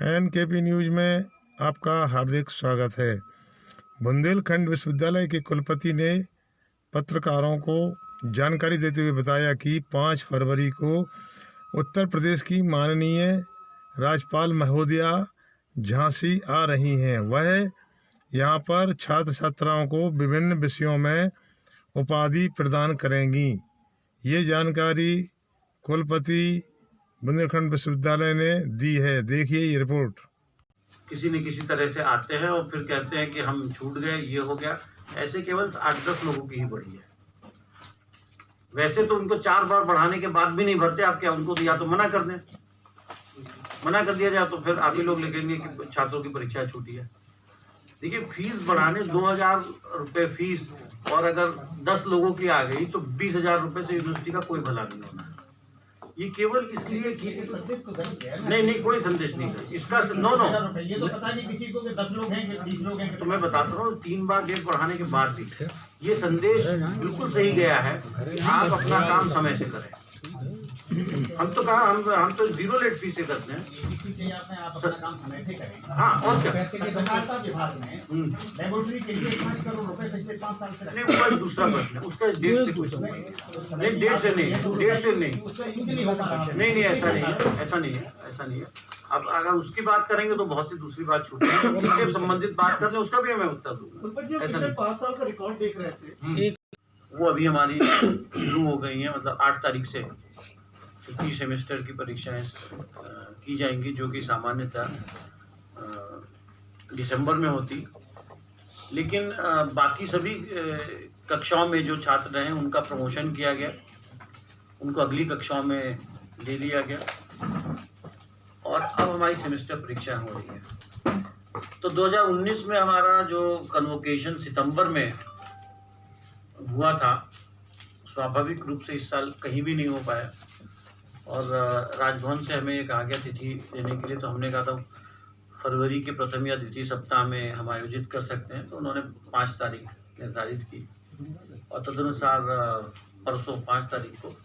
NKP news में आपका हार्दिक स्वागत है। बुंदेलखंड विश्वविद्यालय के कुलपति ने पत्रकारों को जानकारी देते हुए बताया कि 5 फरवरी को उत्तर प्रदेश की माननीय राज्यपाल महोदया झांसी आ रही हैं। वह यहां पर छात्र छात्राओं को विभिन्न विषयों में उपाधि प्रदान करेंगी। ये जानकारी कुलपति बुंदेलखंड विश्वविद्यालय ने दी है। देखिए ये रिपोर्ट। किसी न किसी तरह से आते हैं और फिर कहते हैं कि हम छूट गए, ये हो गया। ऐसे केवल 8-10 लोगों की ही बढ़ी है। वैसे तो उनको 4 बार बढ़ाने के बाद भी नहीं भरते। आप क्या उनको या तो मना कर दें, मना कर दिया जाए तो फिर आप ही लोग लिखेंगे कि छात्रों की परीक्षा छूटी है। देखिए, फीस बढ़ाने 2000 रुपये फीस, और अगर 10 लोगों की आ गई तो 20,000 रुपये से यूनिवर्सिटी का कोई भला नहीं होना है। ये केवल इसलिए कि नहीं, कोई संदेश नहीं है इसका। नो ये तो पता नहीं किसी को कि 10 लोग हैं कि 20 लोग हैं। तो मैं बताता रहा हूँ, 3 बार डेट बढ़ाने के बाद भी ये संदेश बिल्कुल सही गया है कि आप अपना काम समय से करें। हम तो कहा हम तो 0 लेट फीस से करते हैं। आप अपना काम समय से करें। हाँ, और क्या। पत्रकारिता विभाग में लेबोरेटरी के लिए 5 करोड़ रुपए पिछले 5 साल से नहीं, उसका दूसरा प्रश्न है, उसका डेट से कुछ नहीं, डेट से नहीं, नहीं, ऐसा नहीं है। अब अगर उसकी बात करेंगे तो बहुत सी दूसरी बात छूट है। इससे संबंधित बात कर लें, उसका भी मैं उत्तर दूंगा। ऐसा नहीं, 5 साल का रिकॉर्ड देख रहे थे, वो अभी हमारी शुरू हो गई है। मतलब 8 तारीख से तृतीय सेमेस्टर की परीक्षाएं की जाएंगी, जो कि सामान्यतः दिसंबर में होती। लेकिन बाकी सभी कक्षाओं में जो छात्र हैं उनका प्रमोशन किया गया, उनको अगली कक्षाओं में ले लिया गया, और अब हमारी सेमेस्टर परीक्षाएं हो रही है। तो 2019 में हमारा जो कन्वोकेशन सितंबर में हुआ था, स्वाभाविक रूप से इस साल कहीं भी नहीं हो पाया, और राजभवन से हमें ये कहा गया तिथि देने के लिए। तो हमने कहा था फरवरी के प्रथम या द्वितीय सप्ताह में हम आयोजित कर सकते हैं। तो उन्होंने 5 तारीख निर्धारित की, और तदनुसार परसों 5 तारीख को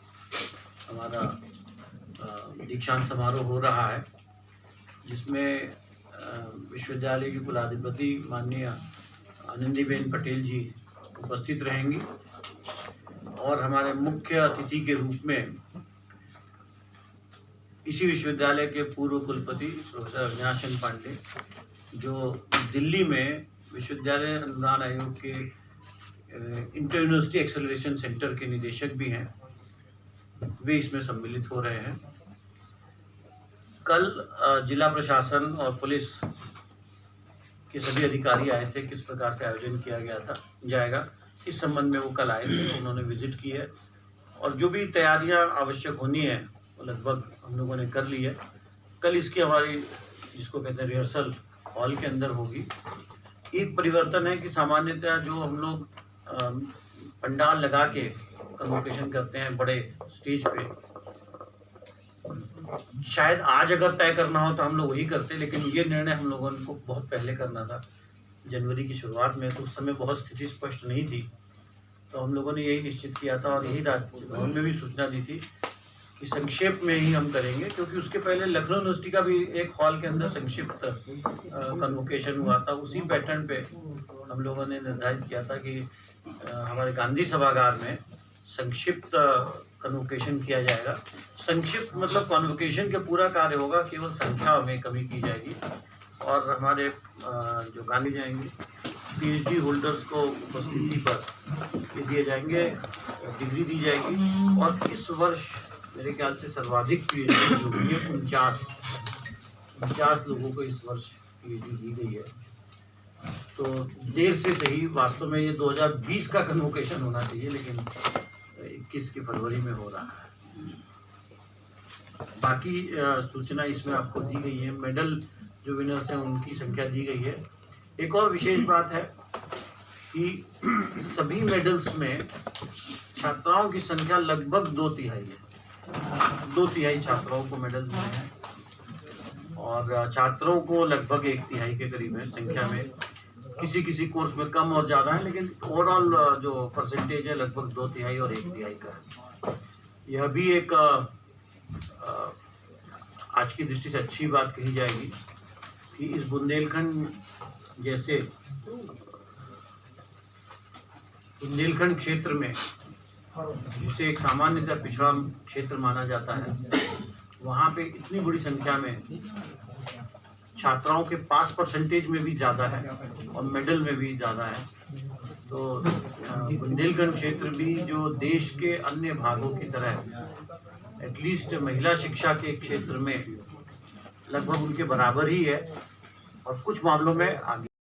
हमारा दीक्षांत समारोह हो रहा है, जिसमें विश्वविद्यालय की कुलाधिपति माननीय आनंदीबेन पटेल जी उपस्थित रहेंगी, और हमारे मुख्य अतिथि के रूप में इसी विश्वविद्यालय के पूर्व कुलपति प्रोफेसर अविनाश चंद्र पांडे, जो दिल्ली में विश्वविद्यालय अनुदान आयोग के इंटर यूनिवर्सिटी एक्सेलरेशन सेंटर के निदेशक भी हैं, वे इसमें सम्मिलित हो रहे हैं। कल जिला प्रशासन और पुलिस के सभी अधिकारी आए थे, किस प्रकार से आयोजन किया जाएगा इस संबंध में वो कल आए थे। उन्होंने विजिट की है, और जो भी तैयारियां आवश्यक होनी है वो लगभग हम लोगों ने कर ली है। कल इसकी हमारी जिसको कहते हैं रिहर्सल हॉल के अंदर होगी। एक परिवर्तन है कि सामान्यतः जो हम लोग पंडाल लगा के कन्वोकेशन करते हैं बड़े स्टेज पे, शायद आज अगर तय करना हो तो हम लोग वही करते, लेकिन ये निर्णय हम लोगों को बहुत पहले करना था, जनवरी की शुरुआत में। तो उस समय बहुत स्थिति स्पष्ट नहीं थी, तो हम लोगों ने यही निश्चित किया था, और यही राजभवन में भी सूचना दी थी कि संक्षेप में ही हम करेंगे, क्योंकि उसके पहले लखनऊ यूनिवर्सिटी का भी एक हॉल के अंदर संक्षिप्त कन्वोकेशन हुआ था। उसी पैटर्न पे हम लोगों ने निर्धारित किया था कि हमारे गांधी सभागार में संक्षिप्त कन्वोकेशन किया जाएगा। संक्षिप्त मतलब कन्वोकेशन के पूरा कार्य होगा, केवल संख्या में कमी की जाएगी, और हमारे जो गांधी जाएंगे पीएचडी होल्डर्स को उपस्थिति पर ये दिए जाएंगे, डिग्री दी जाएगी। और इस वर्ष मेरे ख्याल से सर्वाधिक पीएचडी जो हुई है 49 लोगों को इस वर्ष पीएचडी दी गई है। तो देर से सही, वास्तव में ये 2020 का कन्वोकेशन होना चाहिए, लेकिन 21 की फरवरी में हो रहा है। बाकी सूचना इसमें आपको दी गई है। मेडल जो विनर्स हैं उनकी संख्या दी गई है। एक और विशेष बात है कि सभी मेडल्स में छात्राओं की संख्या लगभग 2/3 है। 2/3 छात्राओं को मेडल मिले हैं, और छात्रों को लगभग 1/3 के करीब है संख्या में। किसी कोर्स में कम और ज़्यादा है, लेकिन ओवरऑल जो परसेंटेज है लगभग 2/3 और 1/3 का है। यह भी एक आज की दृष्टि से अच्छी बात कही जाएगी कि इस बुंदेलखंड जैसे बुंदेलखंड क्षेत्र में, जिसे एक सामान्यतः पिछड़ा क्षेत्र माना जाता है, वहाँ पे इतनी बड़ी संख्या में छात्राओं के पास परसेंटेज में भी ज़्यादा है और मेडल में भी ज़्यादा है। तो बुंदेलखंड क्षेत्र भी जो देश के अन्य भागों की तरह एटलीस्ट महिला शिक्षा के क्षेत्र में लगभग उनके बराबर ही है और कुछ मामलों में आगे